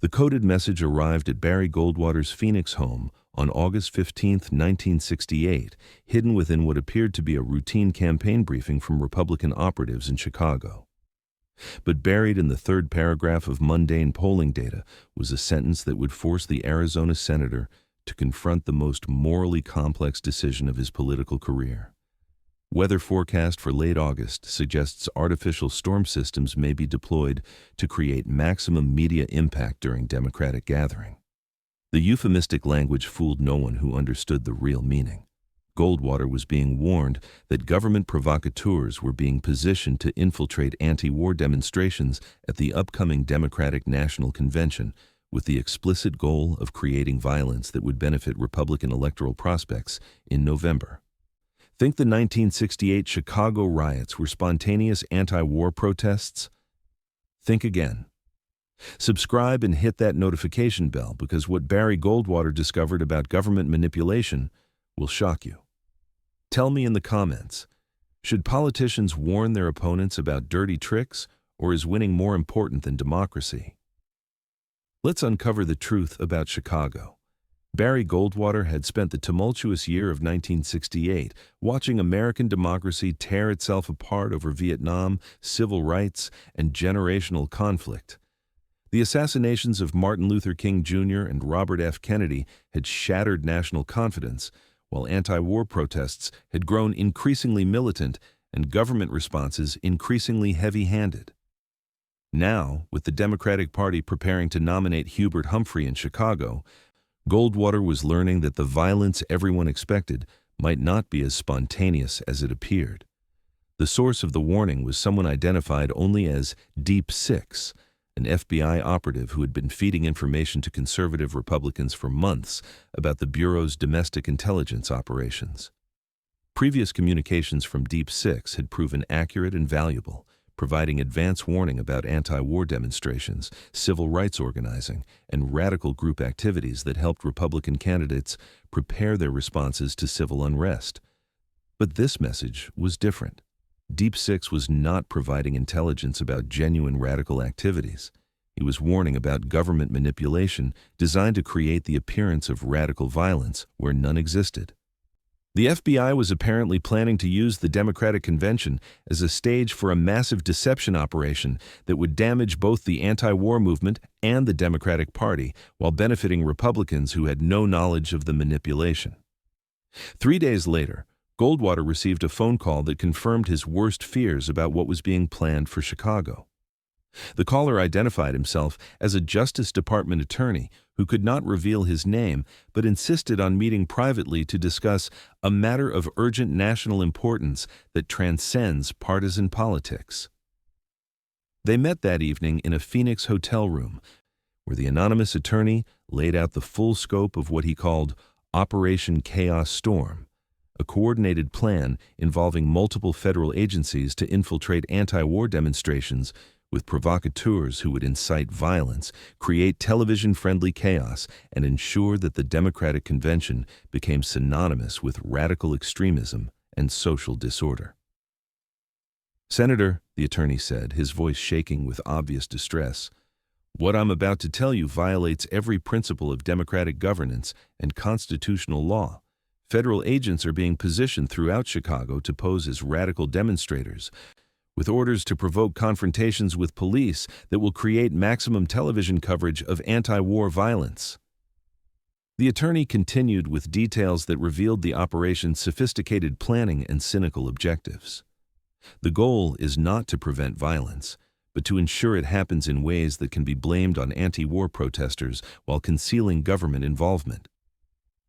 The coded message arrived at Barry Goldwater's Phoenix home on August 15, 1968, hidden within what appeared to be a routine campaign briefing from Republican operatives in Chicago. But buried in the third paragraph of mundane polling data was a sentence that would force the Arizona senator to confront the most morally complex decision of his political career. Weather forecast for late August suggests artificial storm systems may be deployed to create maximum media impact during Democratic gathering. The euphemistic language fooled no one who understood the real meaning. Goldwater was being warned that government provocateurs were being positioned to infiltrate anti-war demonstrations at the upcoming Democratic National Convention, with the explicit goal of creating violence that would benefit Republican electoral prospects in November. Think the 1968 Chicago riots were spontaneous anti-war protests? Think again. Subscribe and hit that notification bell, because what Barry Goldwater discovered about government manipulation will shock you. Tell me in the comments, should politicians warn their opponents about dirty tricks, or is winning more important than democracy? Let's uncover the truth about Chicago. Barry Goldwater had spent the tumultuous year of 1968 watching American democracy tear itself apart over Vietnam, civil rights, and generational conflict. The assassinations of Martin Luther King Jr. and Robert F. Kennedy had shattered national confidence, while anti-war protests had grown increasingly militant and government responses increasingly heavy-handed. Now, with the Democratic Party preparing to nominate Hubert Humphrey in Chicago, Goldwater was learning that the violence everyone expected might not be as spontaneous as it appeared. The source of the warning was someone identified only as Deep Six, an FBI operative who had been feeding information to conservative Republicans for months about the Bureau's domestic intelligence operations. Previous communications from Deep Six had proven accurate and valuable, providing advance warning about anti-war demonstrations, civil rights organizing, and radical group activities that helped Republican candidates prepare their responses to civil unrest. But this message was different. Deep Six was not providing intelligence about genuine radical activities. He was warning about government manipulation designed to create the appearance of radical violence where none existed. The FBI was apparently planning to use the Democratic Convention as a stage for a massive deception operation that would damage both the anti-war movement and the Democratic Party, while benefiting Republicans who had no knowledge of the manipulation. 3 days later, Goldwater received a phone call that confirmed his worst fears about what was being planned for Chicago. The caller identified himself as a Justice Department attorney who could not reveal his name, but insisted on meeting privately to discuss a matter of urgent national importance that transcends partisan politics. They met that evening in a Phoenix hotel room, where the anonymous attorney laid out the full scope of what he called Operation Chaos Storm, a coordinated plan involving multiple federal agencies to infiltrate anti-war demonstrations with provocateurs who would incite violence, create television-friendly chaos, and ensure that the Democratic Convention became synonymous with radical extremism and social disorder. "Senator," the attorney said, his voice shaking with obvious distress, "what I'm about to tell you violates every principle of democratic governance and constitutional law. Federal agents are being positioned throughout Chicago to pose as radical demonstrators, with orders to provoke confrontations with police that will create maximum television coverage of anti-war violence." The attorney continued with details that revealed the operation's sophisticated planning and cynical objectives. The goal is not to prevent violence, but to ensure it happens in ways that can be blamed on anti-war protesters while concealing government involvement.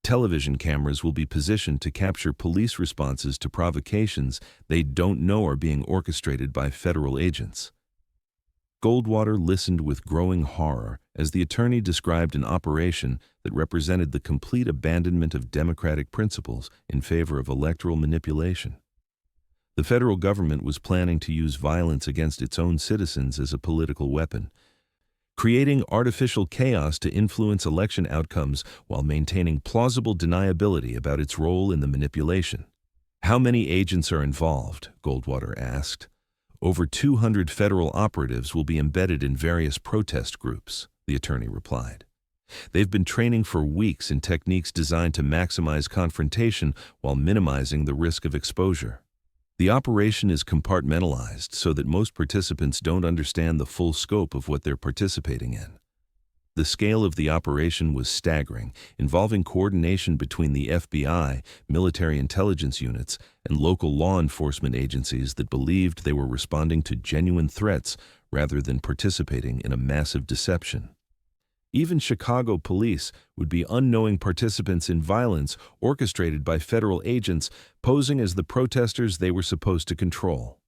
Television cameras will be positioned to capture police responses to provocations they don't know are being orchestrated by federal agents. Goldwater listened with growing horror as the attorney described an operation that represented the complete abandonment of democratic principles in favor of electoral manipulation. The federal government was planning to use violence against its own citizens as a political weapon, creating artificial chaos to influence election outcomes while maintaining plausible deniability about its role in the manipulation. "How many agents are involved?" Goldwater asked. Over 200 federal operatives will be embedded in various protest groups, the attorney replied. They've been training for weeks in techniques designed to maximize confrontation while minimizing the risk of exposure. The operation is compartmentalized so that most participants don't understand the full scope of what they're participating in. The scale of the operation was staggering, involving coordination between the FBI, military intelligence units, and local law enforcement agencies that believed they were responding to genuine threats rather than participating in a massive deception. Even Chicago police would be unknowing participants in violence orchestrated by federal agents posing as the protesters they were supposed to control.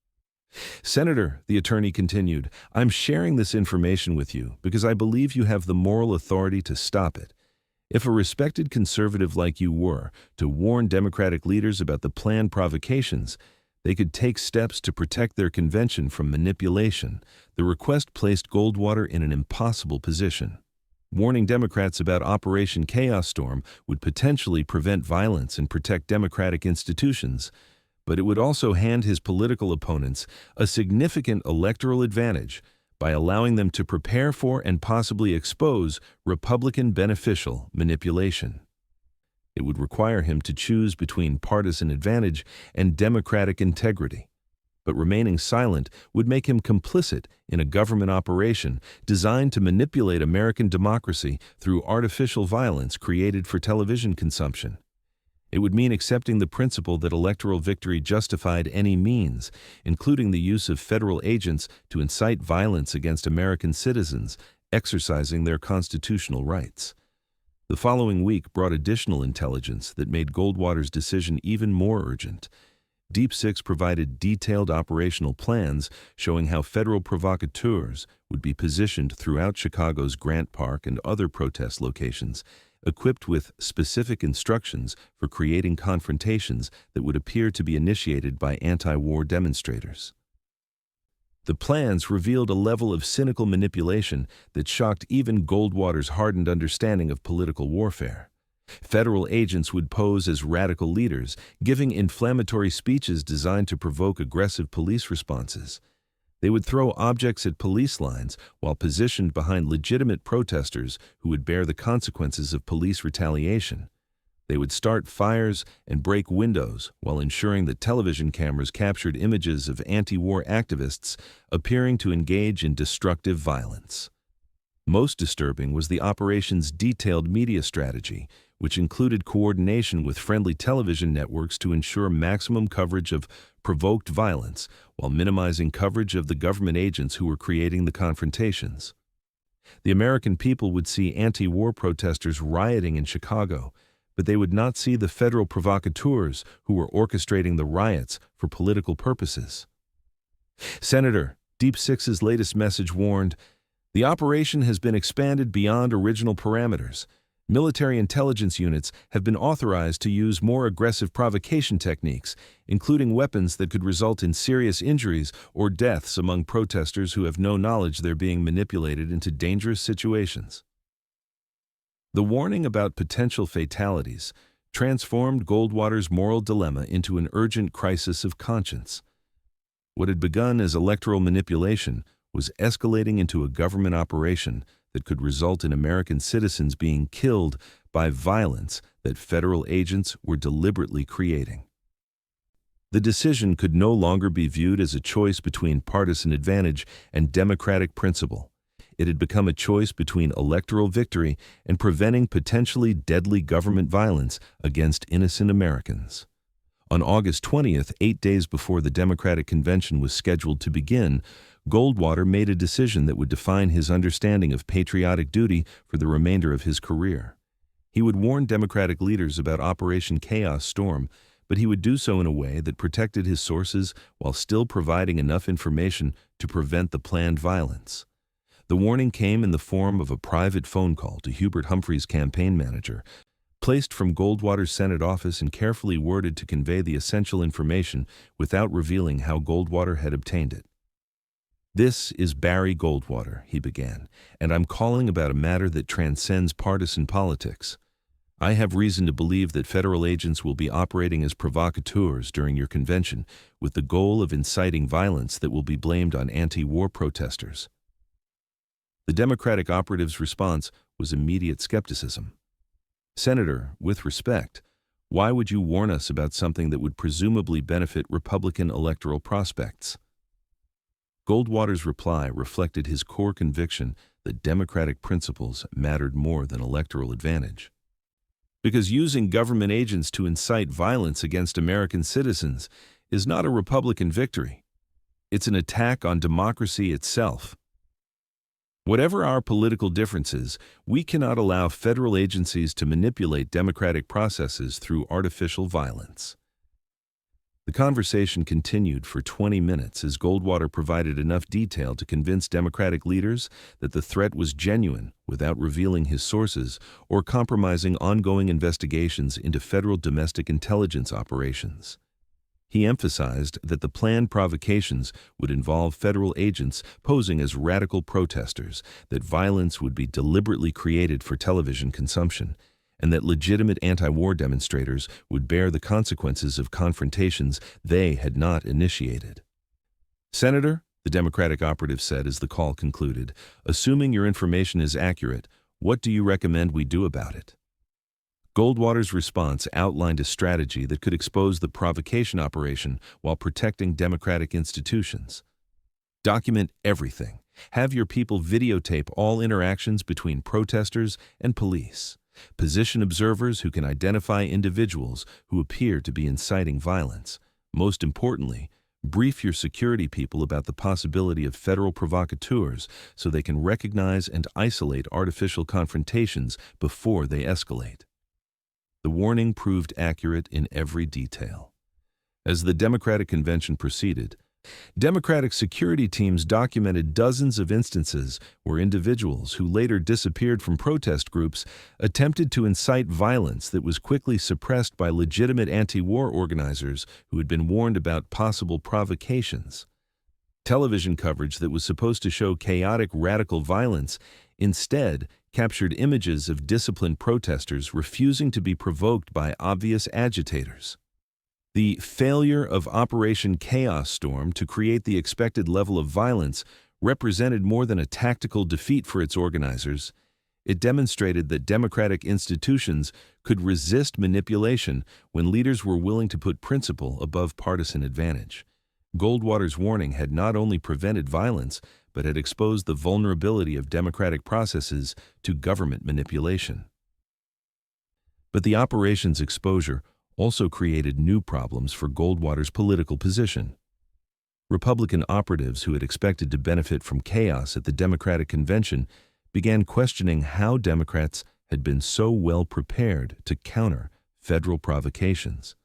Senator, the attorney continued, I'm sharing this information with you because I believe you have the moral authority to stop it. If a respected conservative like you were to warn Democratic leaders about the planned provocations, they could take steps to protect their convention from manipulation. The request placed Goldwater in an impossible position. Warning Democrats about Operation Chaos Storm would potentially prevent violence and protect democratic institutions, but it would also hand his political opponents a significant electoral advantage by allowing them to prepare for and possibly expose Republican beneficial manipulation. It would require him to choose between partisan advantage and democratic integrity. But remaining silent would make him complicit in a government operation designed to manipulate American democracy through artificial violence created for television consumption. It would mean accepting the principle that electoral victory justified any means, including the use of federal agents to incite violence against American citizens exercising their constitutional rights. The following week brought additional intelligence that made Goldwater's decision even more urgent. Deep Six provided detailed operational plans showing how federal provocateurs would be positioned throughout Chicago's Grant Park and other protest locations, equipped with specific instructions for creating confrontations that would appear to be initiated by anti-war demonstrators. The plans revealed a level of cynical manipulation that shocked even Goldwater's hardened understanding of political warfare. Federal agents would pose as radical leaders, giving inflammatory speeches designed to provoke aggressive police responses. They would throw objects at police lines while positioned behind legitimate protesters who would bear the consequences of police retaliation. They would start fires and break windows while ensuring that television cameras captured images of anti-war activists appearing to engage in destructive violence. Most disturbing was the operation's detailed media strategy, which included coordination with friendly television networks to ensure maximum coverage of provoked violence while minimizing coverage of the government agents who were creating the confrontations. The American people would see anti-war protesters rioting in Chicago, but they would not see the federal provocateurs who were orchestrating the riots for political purposes. Senator, Deep Six's latest message warned, the operation has been expanded beyond original parameters. Military intelligence units have been authorized to use more aggressive provocation techniques, including weapons that could result in serious injuries or deaths among protesters who have no knowledge they're being manipulated into dangerous situations. The warning about potential fatalities transformed Goldwater's moral dilemma into an urgent crisis of conscience. What had begun as electoral manipulation was escalating into a government operation that could result in American citizens being killed by violence that federal agents were deliberately creating. The decision could no longer be viewed as a choice between partisan advantage and democratic principle. It had become a choice between electoral victory and preventing potentially deadly government violence against innocent Americans. On August 20th, 8 days before the Democratic Convention was scheduled to begin, Goldwater made a decision that would define his understanding of patriotic duty for the remainder of his career. He would warn Democratic leaders about Operation Chaos Storm, but he would do so in a way that protected his sources while still providing enough information to prevent the planned violence. The warning came in the form of a private phone call to Hubert Humphrey's campaign manager, placed from Goldwater's Senate office and carefully worded to convey the essential information without revealing how Goldwater had obtained it. This is Barry Goldwater, he began, and I'm calling about a matter that transcends partisan politics. I have reason to believe that federal agents will be operating as provocateurs during your convention with the goal of inciting violence that will be blamed on anti-war protesters. The Democratic operative's response was immediate skepticism. Senator, with respect, why would you warn us about something that would presumably benefit Republican electoral prospects? Goldwater's reply reflected his core conviction that Democratic principles mattered more than electoral advantage. Because using government agents to incite violence against American citizens is not a Republican victory. It's an attack on democracy itself. Whatever our political differences, we cannot allow federal agencies to manipulate democratic processes through artificial violence. The conversation continued for 20 minutes as Goldwater provided enough detail to convince Democratic leaders that the threat was genuine without revealing his sources or compromising ongoing investigations into federal domestic intelligence operations. He emphasized that the planned provocations would involve federal agents posing as radical protesters, that violence would be deliberately created for television consumption, and that legitimate anti-war demonstrators would bear the consequences of confrontations they had not initiated. Senator, the Democratic operative said as the call concluded, assuming your information is accurate, what do you recommend we do about it? Goldwater's response outlined a strategy that could expose the provocation operation while protecting democratic institutions. Document everything. Have your people videotape all interactions between protesters and police. Position observers who can identify individuals who appear to be inciting violence. Most importantly, brief your security people about the possibility of federal provocateurs so they can recognize and isolate artificial confrontations before they escalate. The warning proved accurate in every detail. As the Democratic convention proceeded, Democratic security teams documented dozens of instances where individuals who later disappeared from protest groups attempted to incite violence that was quickly suppressed by legitimate anti-war organizers who had been warned about possible provocations. Television coverage that was supposed to show chaotic radical violence instead captured images of disciplined protesters refusing to be provoked by obvious agitators. The failure of Operation Chaos Storm to create the expected level of violence represented more than a tactical defeat for its organizers. It demonstrated that democratic institutions could resist manipulation when leaders were willing to put principle above partisan advantage. Goldwater's warning had not only prevented violence, but had exposed the vulnerability of democratic processes to government manipulation. But the operation's exposure also created new problems for Goldwater's political position. Republican operatives who had expected to benefit from chaos at the Democratic convention began questioning how Democrats had been so well prepared to counter federal provocations.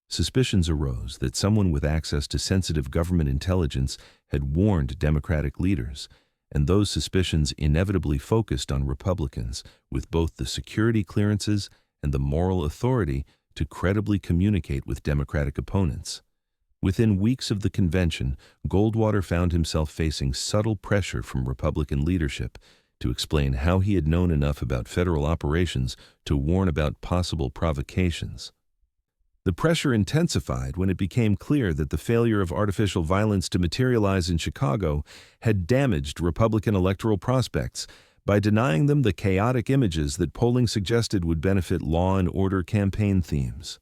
Suspicions arose that someone with access to sensitive government intelligence had warned Democratic leaders, and those suspicions inevitably focused on Republicans with both the security clearances and the moral authority to credibly communicate with Democratic opponents. Within weeks of the convention, Goldwater found himself facing subtle pressure from Republican leadership to explain how he had known enough about federal operations to warn about possible provocations. The pressure intensified when it became clear that the failure of artificial violence to materialize in Chicago had damaged Republican electoral prospects by denying them the chaotic images that polling suggested would benefit law and order campaign themes.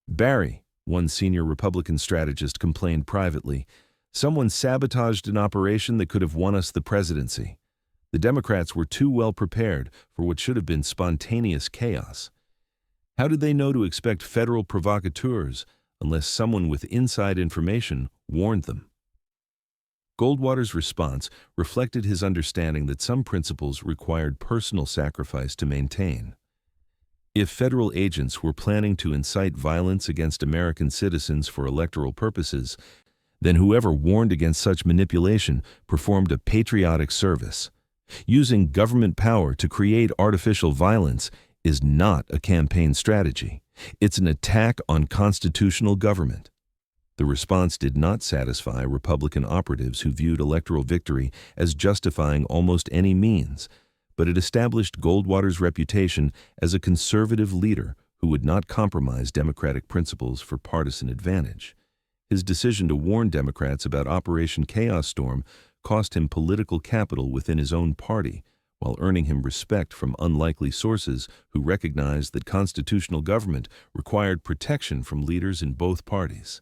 Barry, one senior Republican strategist, complained privately, someone sabotaged an operation that could have won us the presidency. The Democrats were too well prepared for what should have been spontaneous chaos. How did they know to expect federal provocateurs unless someone with inside information warned them? Goldwater's response reflected his understanding that some principles required personal sacrifice to maintain. If federal agents were planning to incite violence against American citizens for electoral purposes, then whoever warned against such manipulation performed a patriotic service. Using government power to create artificial violence is not a campaign strategy. It's an attack on constitutional government. The response did not satisfy Republican operatives who viewed electoral victory as justifying almost any means, but it established Goldwater's reputation as a conservative leader who would not compromise democratic principles for partisan advantage. His decision to warn Democrats about Operation Chaos Storm cost him political capital within his own party, while earning him respect from unlikely sources who recognized that constitutional government required protection from leaders in both parties.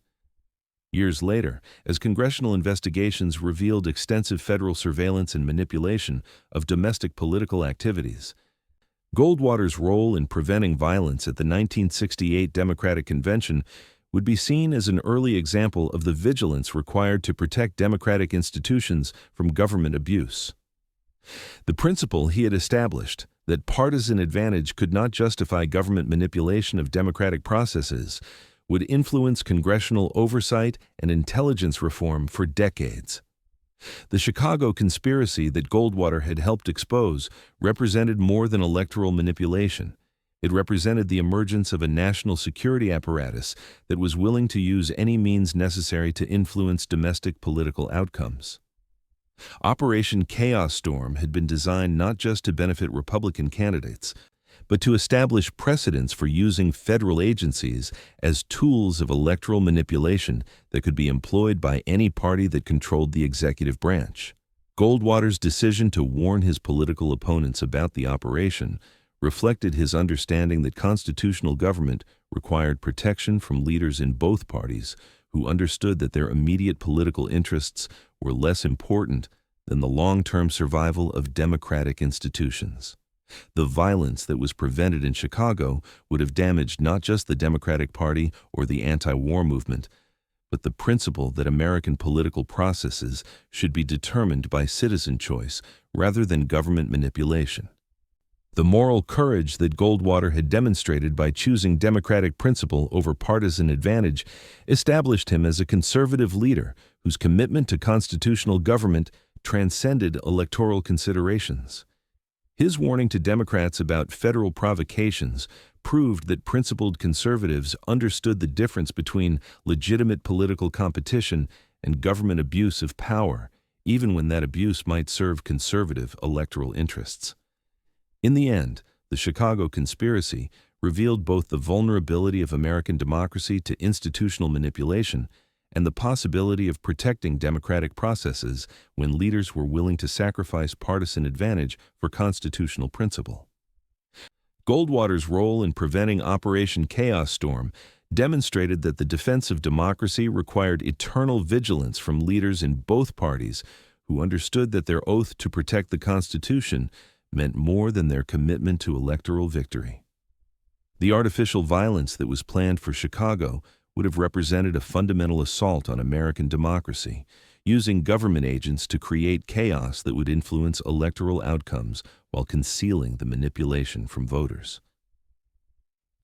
Years later, as congressional investigations revealed extensive federal surveillance and manipulation of domestic political activities, Goldwater's role in preventing violence at the 1968 Democratic Convention would be seen as an early example of the vigilance required to protect democratic institutions from government abuse. The principle he had established, that partisan advantage could not justify government manipulation of democratic processes, would influence congressional oversight and intelligence reform for decades. The Chicago conspiracy that Goldwater had helped expose represented more than electoral manipulation. It represented the emergence of a national security apparatus that was willing to use any means necessary to influence domestic political outcomes. Operation Chaos Storm had been designed not just to benefit Republican candidates, but to establish precedents for using federal agencies as tools of electoral manipulation that could be employed by any party that controlled the executive branch. Goldwater's decision to warn his political opponents about the operation reflected his understanding that constitutional government required protection from leaders in both parties who understood that their immediate political interests were less important than the long-term survival of democratic institutions. The violence that was prevented in Chicago would have damaged not just the Democratic Party or the anti-war movement, but the principle that American political processes should be determined by citizen choice rather than government manipulation. The moral courage that Goldwater had demonstrated by choosing democratic principle over partisan advantage established him as a conservative leader whose commitment to constitutional government transcended electoral considerations. His warning to Democrats about federal provocations proved that principled conservatives understood the difference between legitimate political competition and government abuse of power, even when that abuse might serve conservative electoral interests. In the end, the Chicago conspiracy revealed both the vulnerability of American democracy to institutional manipulation and the possibility of protecting democratic processes when leaders were willing to sacrifice partisan advantage for constitutional principle. Goldwater's role in preventing Operation Chaos Storm demonstrated that the defense of democracy required eternal vigilance from leaders in both parties who understood that their oath to protect the Constitution meant more than their commitment to electoral victory. The artificial violence that was planned for Chicago would have represented a fundamental assault on American democracy, using government agents to create chaos that would influence electoral outcomes while concealing the manipulation from voters.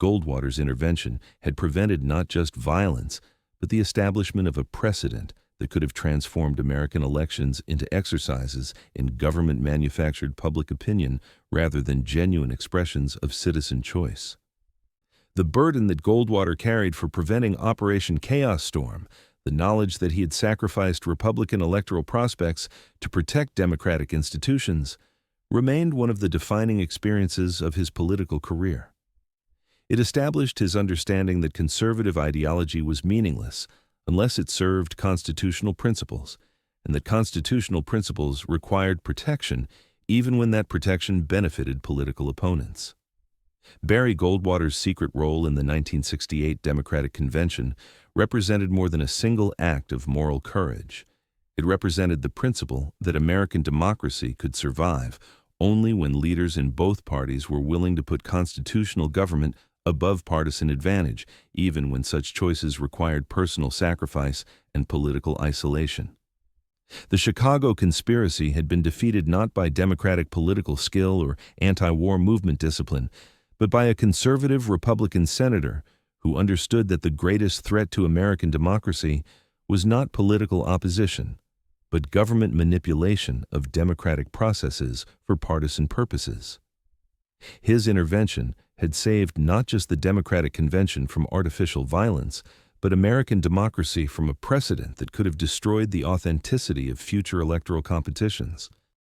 Goldwater's intervention had prevented not just violence, but the establishment of a precedent that could have transformed American elections into exercises in government-manufactured public opinion rather than genuine expressions of citizen choice. The burden that Goldwater carried for preventing Operation Chaos Storm, the knowledge that he had sacrificed Republican electoral prospects to protect democratic institutions, remained one of the defining experiences of his political career. It established his understanding that conservative ideology was meaningless unless it served constitutional principles, and that constitutional principles required protection even when that protection benefited political opponents. Barry Goldwater's secret role in the 1968 Democratic Convention represented more than a single act of moral courage. It represented the principle that American democracy could survive only when leaders in both parties were willing to put constitutional government above partisan advantage, even when such choices required personal sacrifice and political isolation. The Chicago conspiracy had been defeated not by democratic political skill or anti-war movement discipline, but by a conservative Republican senator who understood that the greatest threat to American democracy was not political opposition, but government manipulation of democratic processes for partisan purposes. His intervention had saved not just the Democratic Convention from artificial violence, but American democracy from a precedent that could have destroyed the authenticity of future electoral competitions.